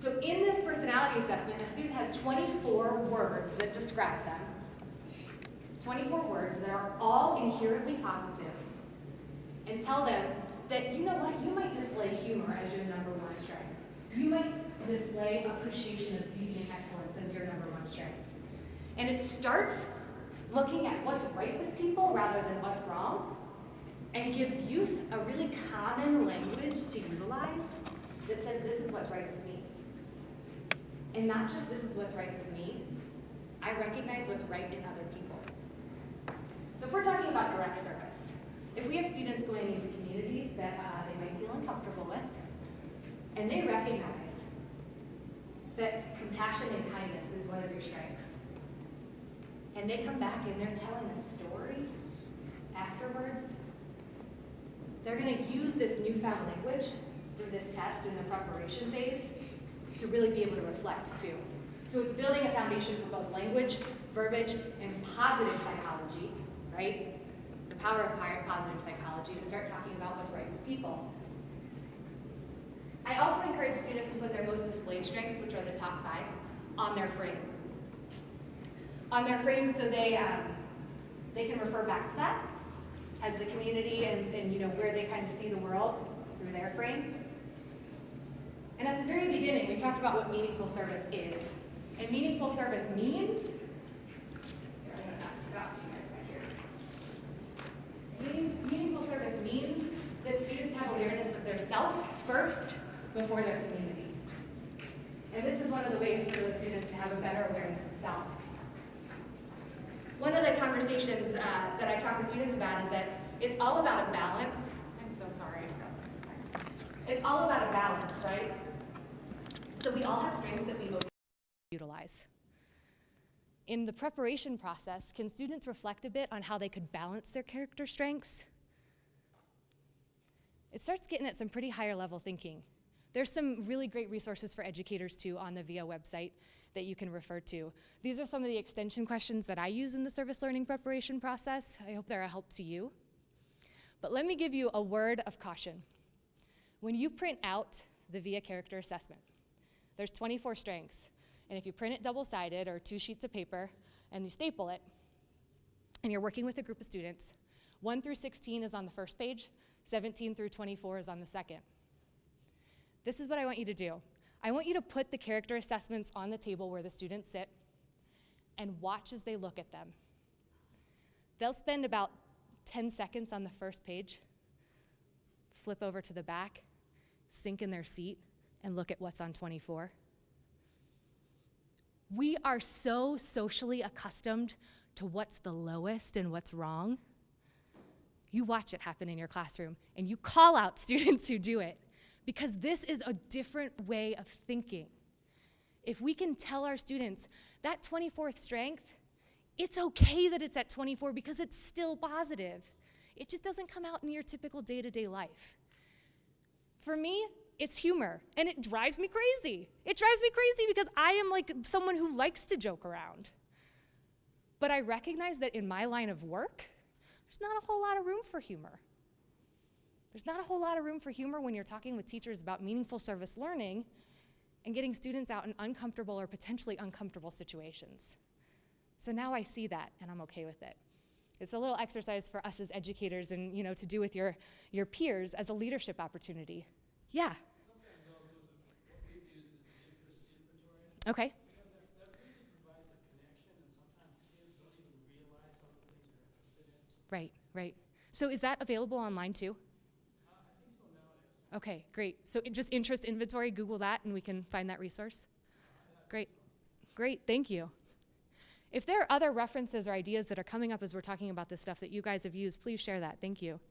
So in this personality assessment, a student has 24 words that describe them. 24 words that are all inherently positive and tell them that, you know what, you might display humor as your number 1 strength. You might display appreciation of beauty and excellence as your number 1 strength. And it starts looking at what's right with people rather than what's wrong, and gives youth a really common language to utilize that says this is what's right with me. And not just this is what's right with me, I recognize what's right in other people. So if we're talking about direct service, if we have students going into communities that they might feel uncomfortable with, and they recognize that compassion and kindness is one of your strengths, and they come back and they're telling a story afterwards, they're going to use this newfound language through this test in the preparation phase to really be able to reflect too. So it's building a foundation for both language, verbiage, and positive psychology, right? The power of positive psychology to start talking about what's right with people. I also encourage students to put their most displayed strengths, which are the top 5, on their frame. On their frame so they can refer back to that as the community and you know, where they kind of see the world through their frame. And at the very beginning, we talked about what meaningful service is. And meaningful service means, here, I'm going to pass this out to you guys back here. Meaningful service means that students have awareness of their self first before their community. And this is one of the ways for those students to have a better awareness of self. One of the conversations that I talk with students about is that it's all about a balance. I'm so sorry. It's all about a balance, right? So we all have strengths that we utilize. In the preparation process, can students reflect a bit on how they could balance their character strengths? It starts getting at some pretty higher level thinking. There's some really great resources for educators too on the VIA website that you can refer to. These are some of the extension questions that I use in the service learning preparation process. I hope they're a help to you. But let me give you a word of caution. When you print out the VIA character assessment, there's 24 strengths. And if you print it double-sided or 2 sheets of paper and you staple it, and you're working with a group of students, 1 through 16 is on the first page, 17 through 24 is on the second. This is what I want you to do. I want you to put the character assessments on the table where the students sit and watch as they look at them. They'll spend about 10 seconds on the first page, flip over to the back, sink in their seat, and look at what's on 24. We are so socially accustomed to what's the lowest and what's wrong. You watch it happen in your classroom, and you call out students who do it, because this is a different way of thinking. If we can tell our students that 24th strength, it's okay that it's at 24 because it's still positive. It just doesn't come out in your typical day-to-day life. For me, it's humor, and it drives me crazy. It drives me crazy because I am like someone who likes to joke around. But I recognize that in my line of work, there's not a whole lot of room for humor. There's not a whole lot of room for humor when you're talking with teachers about meaningful service learning and getting students out in uncomfortable or potentially uncomfortable situations. So now I see that, and I'm okay with it. It's a little exercise for us as educators and, you know, to do with your peers as a leadership opportunity. Yeah? Sometimes also what we use is the interest inventory. Okay. Because that really provides a connection, and sometimes kids don't even realize some of the things they're interested in. Right, right. So is that available online too? I think so now it is. Okay, great. So just interest inventory, Google that, and we can find that resource? Great, great, thank you. If there are other references or ideas that are coming up as we're talking about this stuff that you guys have used, please share that, thank you.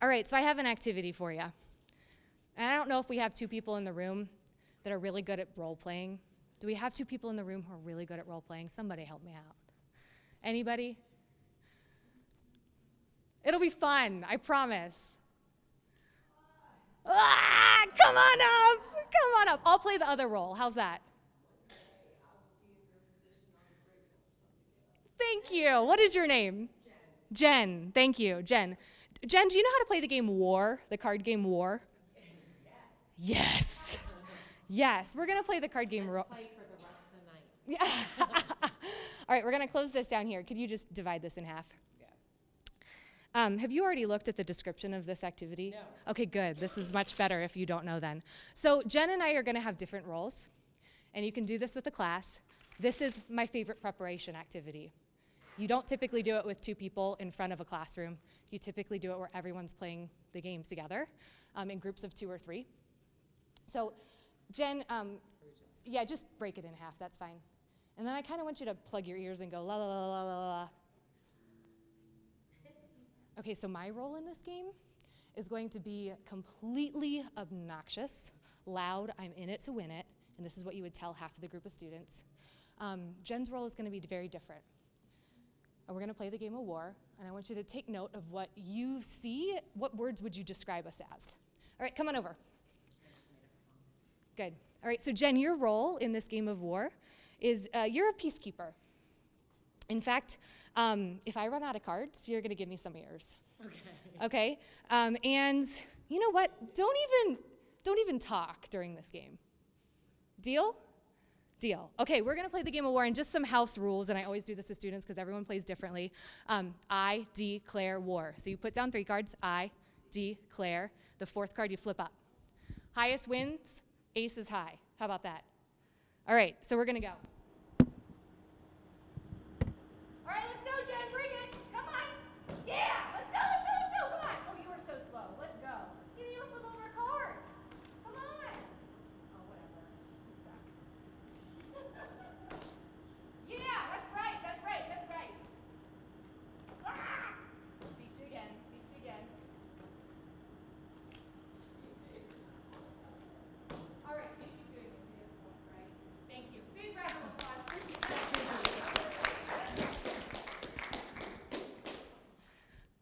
All right, so I have an activity for you. And I don't know if we have 2 people in the room that are really good at role-playing. Do we have 2 people in the room who are really good at role-playing? Somebody help me out. Anybody? It'll be fun, I promise. Ah, come on up, come on up. I'll play the other role, how's that? Thank you, what is your name? Jen, thank you, Jen. Jen, do you know how to play the game War, the card game War? Yes. Yes, we're gonna play the card game. Play for the rest of the night. Yeah. All right, we're gonna close this down here. Could you just divide this in half? Have you already looked at the description of this activity? No. Okay, good. This is much better if you don't know then. So Jen and I are gonna have different roles, and you can do this with the class. This is my favorite preparation activity. You don't typically do it with 2 people in front of a classroom. You typically do it where everyone's playing the games together in groups of 2 or 3. So Jen, yeah, just break it in half, that's fine. And then I kind of want you to plug your ears and go la la la la la la. Okay, so my role in this game is going to be completely obnoxious, loud, I'm in it to win it, and this is what you would tell half of the group of students. Jen's role is going to be very different. And we're going to play the game of War, and I want you to take note of what you see. What words would you describe us as? All right, come on over. Good. All right, so Jen, your role in this game of War is you're a peacekeeper. In fact, if I run out of cards, you're going to give me some of yours. Okay. Okay? And You know what? Don't even talk during this game. Deal? Deal. Okay, we're gonna play the game of war, and just some house rules, and I always do this with students because everyone plays differently. I declare war. So you put down 3 cards. I declare. The 4th card you flip up. Highest wins, ace is high. How about that? All right, so we're gonna go. All right, let's go, Jen, bring it. Come on. Yeah, let's go, let's go, let's go. Come on. Oh, you were so slow. Let's go. You didn't even flip over a card. Come on. Oh, whatever. Yeah, that's right, that's right, that's right. Ah! Beat you again, beat you again. All right, so you keep doing it to the other one, right? Thank you. Big round of applause for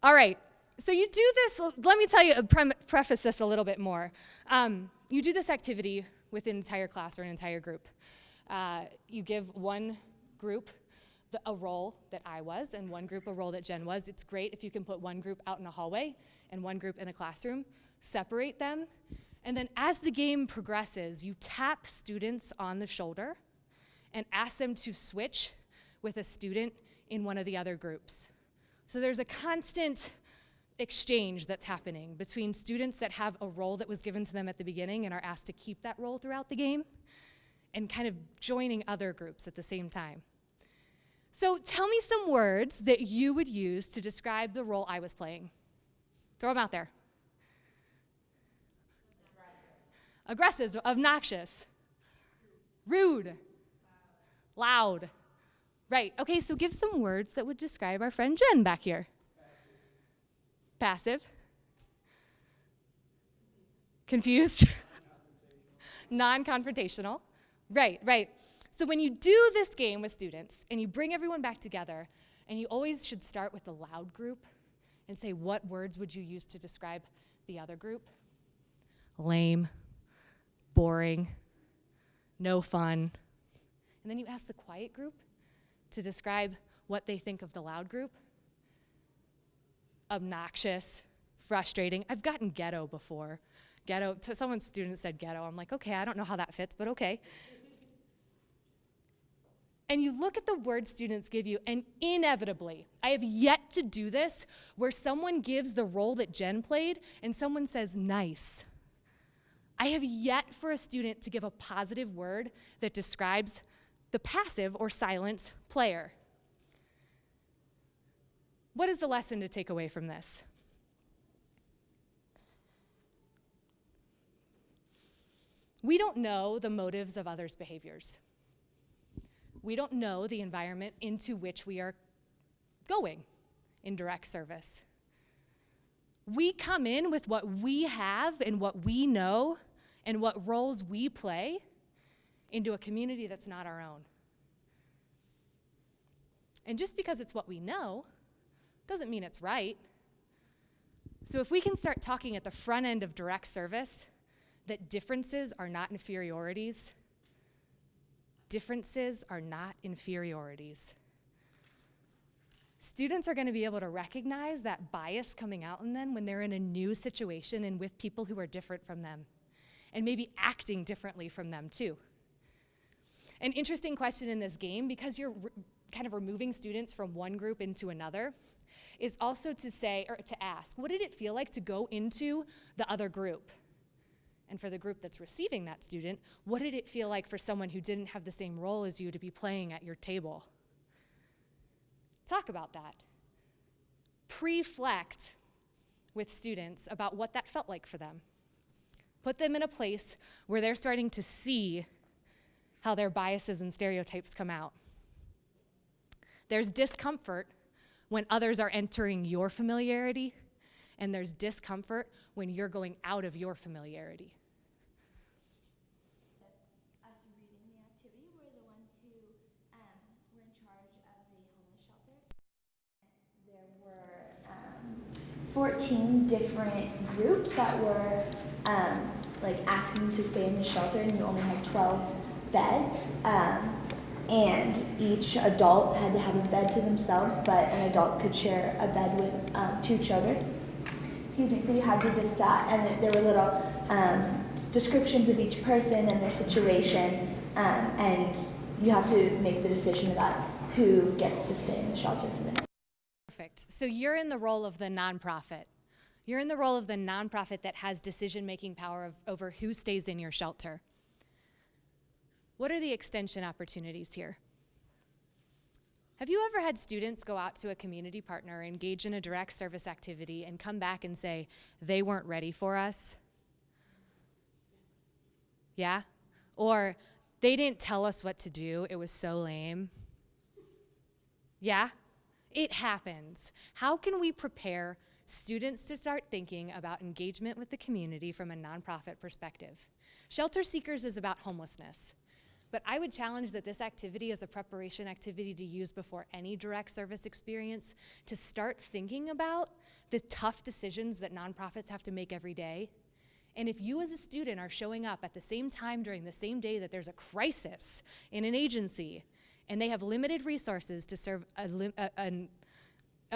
All right, so you do this, let me tell you, preface this a little bit more. You do this activity with an entire class or an entire group. You give one group a role that I was and one group a role that Jen was. It's great if you can put one group out in a hallway and one group in a classroom, separate them, and then as the game progresses, you tap students on the shoulder and ask them to switch with a student in one of the other groups. So there's a constant exchange that's happening between students that have a role that was given to them at the beginning and are asked to keep that role throughout the game, and kind of joining other groups at the same time. So tell me some words that you would use to describe the role I was playing. Throw them out there. Aggressive, obnoxious, rude, loud. Right, okay, so give some words that would describe our friend Jen back here. Passive. Confused. Non-confrontational. Right, right. So when you do this game with students and you bring everyone back together, and you always should start with the loud group and say, what words would you use to describe the other group? Lame, boring, no fun. And then you ask the quiet group to describe what they think of the loud group. Obnoxious, frustrating. I've gotten ghetto before. Ghetto, someone's student said ghetto. I'm like, okay, I don't know how that fits, but okay. And you look at the words students give you, and inevitably, I have yet to do this, where someone gives the role that Jen played, and someone says, nice. I have yet for a student to give a positive word that describes the passive or silent player. What is the lesson to take away from this? We don't know the motives of others' behaviors. We don't know the environment into which we are going in direct service. We come in with what we have and what we know and what roles we play into a community that's not our own. And just because it's what we know doesn't mean it's right. So if we can start talking at the front end of direct service that differences are not inferiorities, differences are not inferiorities. Students are going to be able to recognize that bias coming out in them when they're in a new situation and with people who are different from them, and maybe acting differently from them too. An interesting question in this game, because you're kind of removing students from one group into another, is also to say, or to ask, what did it feel like to go into the other group? And for the group that's receiving that student, what did it feel like for someone who didn't have the same role as you to be playing at your table? Talk about that. Reflect with students about what that felt like for them. Put them in a place where they're starting to see how their biases and stereotypes come out. There's discomfort when others are entering your familiarity, and there's discomfort when you're going out of your familiarity. Us reading the activity were the ones who were in charge of the homeless shelter. There were 14 different groups that were like asking to stay in the shelter, and you only had 12 beds. And each adult had to have a bed to themselves, but an adult could share a bed with 2 children. excuse me, so you had to decide, and there were little descriptions of each person and their situation, and you have to make the decision about who gets to stay in the shelter for the night. Perfect. So you're in the role of the nonprofit. You're in the role of the nonprofit that has decision-making power over who stays in your shelter. What are the extension opportunities here? Have you ever had students go out to a community partner, engage in a direct service activity, and come back and say, they weren't ready for us? Yeah? Or, they didn't tell us what to do, it was so lame. Yeah? It happens. How can we prepare students to start thinking about engagement with the community from a nonprofit perspective? Shelter Seekers is about homelessness. But I would challenge that this activity is a preparation activity to use before any direct service experience to start thinking about the tough decisions that nonprofits have to make every day. And if you as a student are showing up at the same time during the same day that there's a crisis in an agency and they have limited resources to serve a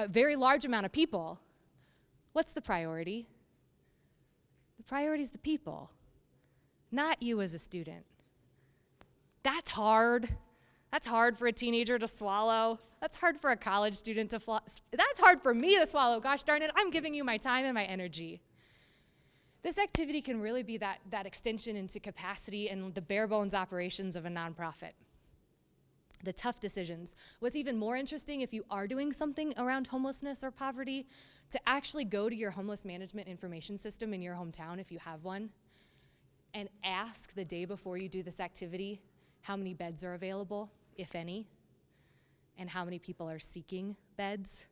very large amount of people, what's the priority? The priority is the people, not you as a student. That's hard. That's hard for a teenager to swallow. That's hard for a college student to that's hard for me to swallow. Gosh darn it, I'm giving you my time and my energy. This activity can really be that extension into capacity and the bare bones operations of a nonprofit. The tough decisions. What's even more interesting, if you are doing something around homelessness or poverty, to actually go to your homeless management information system in your hometown, if you have one, and ask the day before you do this activity how many beds are available, if any, and how many people are seeking beds,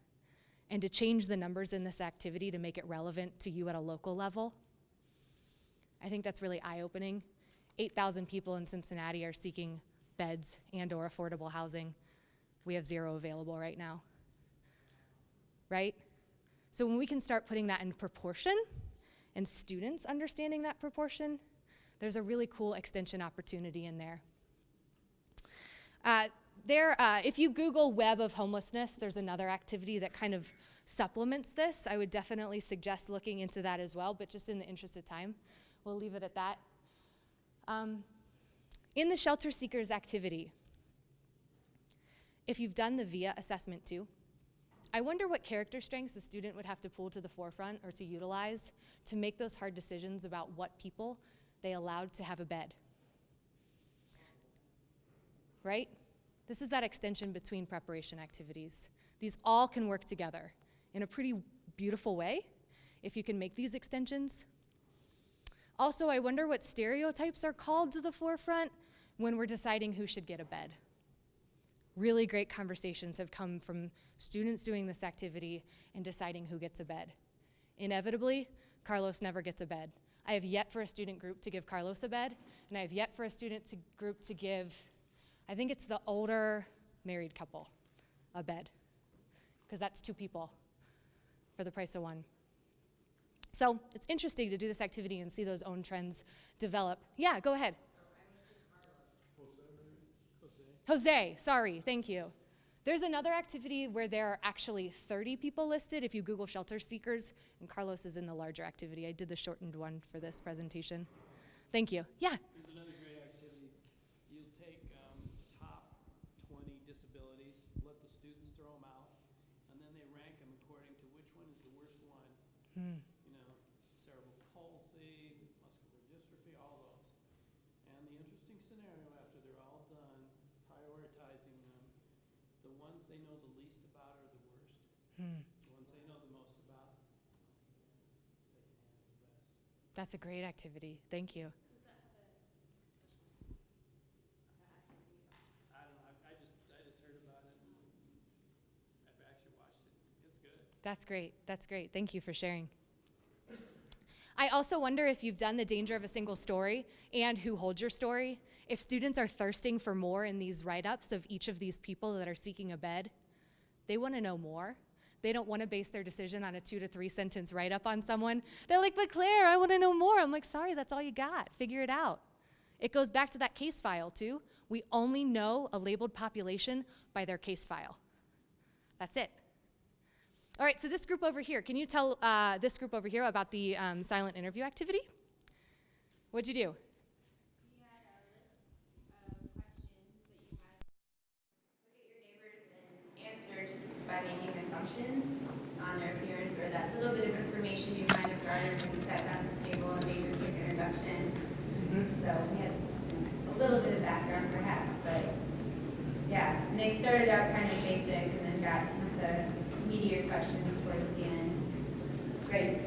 and to change the numbers in this activity to make it relevant to you at a local level. I think that's really eye-opening. 8,000 people in Cincinnati are seeking beds and or affordable housing. We have 0 available right now, right? So when we can start putting that in proportion and students understanding that proportion, there's a really cool extension opportunity in there. If you Google Web of Homelessness, there's another activity that kind of supplements this. I would definitely suggest looking into that as well, but just in the interest of time, we'll leave it at that. In the Shelter Seekers activity, if you've done the VIA assessment too, I wonder what character strengths a student would have to pull to the forefront or to utilize to make those hard decisions about what people they allowed to have a bed. Right? This is that extension between preparation activities. These all can work together in a pretty beautiful way if you can make these extensions. Also, I wonder what stereotypes are called to the forefront when we're deciding who should get a bed. Really great conversations have come from students doing this activity and deciding who gets a bed. Inevitably, Carlos never gets a bed. I have yet for a student group to give Carlos a bed, and I have yet for a student group to give, I think it's the older married couple, a bed, because that's 2 people for the price of 1. So it's interesting to do this activity and see those own trends develop. Yeah, go ahead. Jose, sorry, thank you. There's another activity where there are actually 30 people listed if you Google Shelter Seekers, and Carlos is in the larger activity. I did the shortened one for this presentation. Thank you. Yeah? Here's another great activity. You'll take top 20 disabilities, let the students throw them out, and then they rank them according to which one is the worst one. You know, cerebral palsy, muscular dystrophy, all those. And the interesting scenario after they're all done, prioritizing them, the ones they know the least about are the worst. The ones they know the most about, they can handle the best. That's a great activity. Thank you. Does that have a discussion? That activity? I don't know, I just heard about it, and I've actually watched it. It's good. That's great. That's great. Thank you for sharing. I also wonder if you've done the danger of a single story and who holds your story. If students are thirsting for more in these write-ups of each of these people that are seeking a bed, they want to know more. They don't want to base their decision on a 2 to 3 sentence write-up on someone. They're like, but Claire, I want to know more. I'm like, sorry, that's all you got. Figure it out. It goes back to that case file too. We only know a labeled population by their case file. That's it. All right, so this group over here, can you tell this group over here about the silent interview activity? What'd you do? We had a list of questions that you had. Look at your neighbors and answer just by making assumptions on their appearance or that little bit of information you might have garnered when you sat down at the table and made your quick introduction. So we had a little bit of background perhaps, but yeah. And they started out kind of basic and then got into meatier questions towards the end. Great.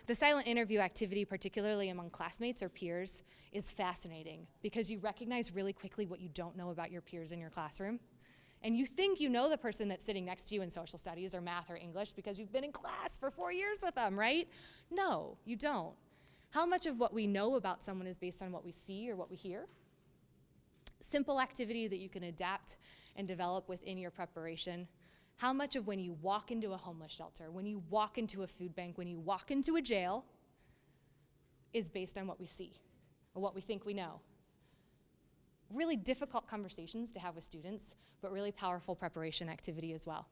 The silent interview activity, particularly among classmates or peers, is fascinating because you recognize really quickly what you don't know about your peers in your classroom. And you think you know the person that's sitting next to you in social studies or math or English because you've been in class for 4 years with them, right? No, you don't. How much of what we know about someone is based on what we see or what we hear? Simple activity that you can adapt and develop within your preparation. How much of when you walk into a homeless shelter, when you walk into a food bank, when you walk into a jail is based on what we see or what we think we know? Really difficult conversations to have with students, but really powerful preparation activity as well.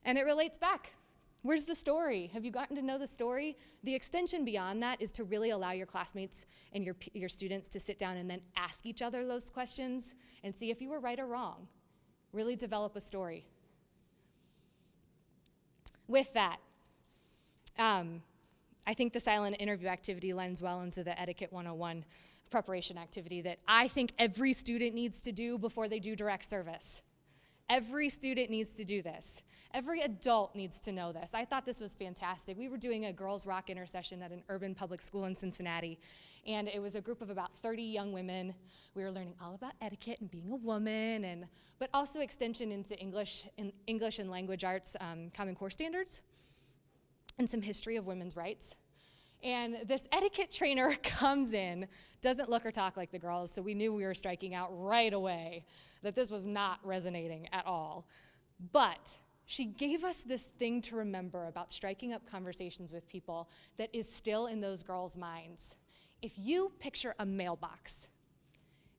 And it relates back. Where's the story? Have you gotten to know the story? The extension beyond that is to really allow your classmates and your students to sit down and then ask each other those questions and see if you were right or wrong. Really develop a story. With that, I think the silent interview activity lends well into the Etiquette 101 preparation activity that I think every student needs to do before they do direct service. Every student needs to do this. Every adult needs to know this. I thought this was fantastic. We were doing a girls' rock intercession at an urban public school in Cincinnati, and it was a group of about 30 young women. We were learning all about etiquette and being a woman, but also extension into English and language arts, Common Core standards, and some history of women's rights. And this etiquette trainer comes in, doesn't look or talk like the girls, so we knew we were striking out right away, that this was not resonating at all. But she gave us this thing to remember about striking up conversations with people that is still in those girls' minds. If you picture a mailbox,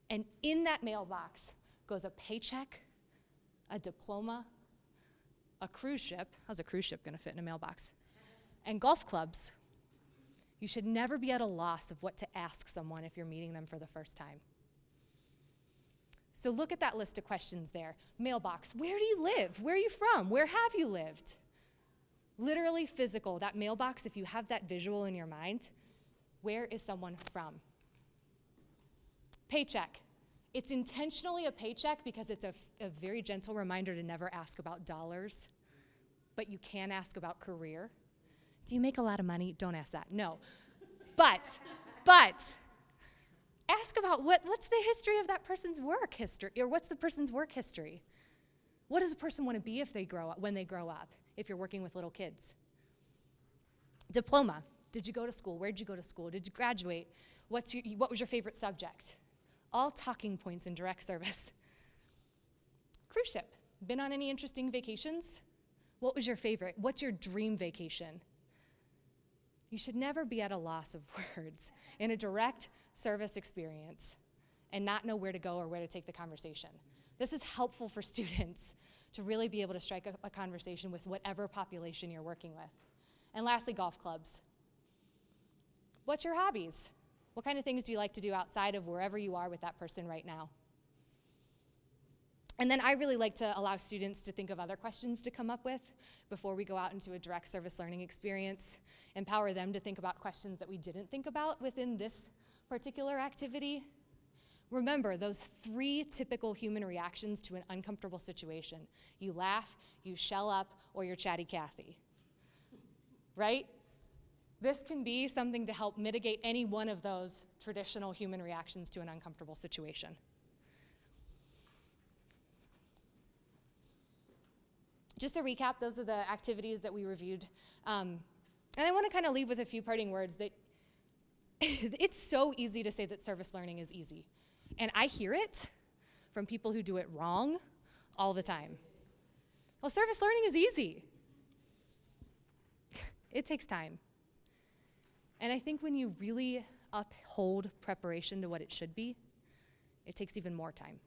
and in that mailbox goes a paycheck, a diploma, a cruise ship, how's a cruise ship gonna fit in a mailbox? And golf clubs, you should never be at a loss of what to ask someone if you're meeting them for the first time. So look at that list of questions there. Mailbox, where do you live? Where are you from? Where have you lived? Literally physical, that mailbox, if you have that visual in your mind, where is someone from? Paycheck. It's intentionally a paycheck because it's a very gentle reminder to never ask about dollars, but you can ask about career. Do you make a lot of money? Don't ask that, no. But ask about what's the history of that person's work history, or what's the person's work history? What does a person want to be if they grow up, when they grow up, if you're working with little kids? Diploma. Did you go to school? Where did you go to school? Did you graduate? What was your favorite subject? All talking points in direct service. Cruise ship. Been on any interesting vacations? What was your favorite? What's your dream vacation? You should never be at a loss of words in a direct service experience and not know where to go or where to take the conversation. This is helpful for students to really be able to strike a conversation with whatever population you're working with. And lastly, golf clubs. What's your hobbies? What kind of things do you like to do outside of wherever you are with that person right now? And then I really like to allow students to think of other questions to come up with before we go out into a direct service learning experience, empower them to think about questions that we didn't think about within this particular activity. Remember those 3 typical human reactions to an uncomfortable situation. You laugh, you shell up, or you're chatty Cathy, right? This can be something to help mitigate any one of those traditional human reactions to an uncomfortable situation. Just to recap, those are the activities that we reviewed. And I want to kind of leave with a few parting words that it's so easy to say that service learning is easy. And I hear it from people who do it wrong all the time. Well, service learning is easy. It takes time. And I think when you really uphold preparation to what it should be, it takes even more time.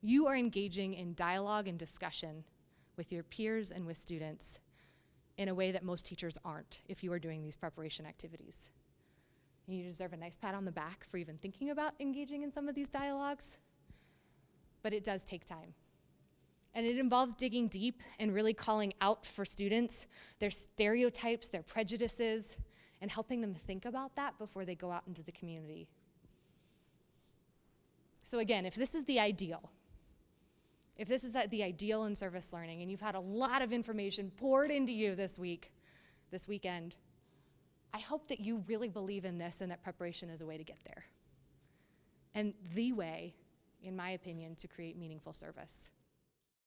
You are engaging in dialogue and discussion with your peers and with students in a way that most teachers aren't if you are doing these preparation activities. And you deserve a nice pat on the back for even thinking about engaging in some of these dialogues, but it does take time. And it involves digging deep and really calling out for students their stereotypes, their prejudices, and helping them think about that before they go out into the community. So again, if this is the ideal, if this is the ideal in service learning, and you've had a lot of information poured into you this weekend, I hope that you really believe in this and that preparation is a way to get there. And the way, in my opinion, to create meaningful service.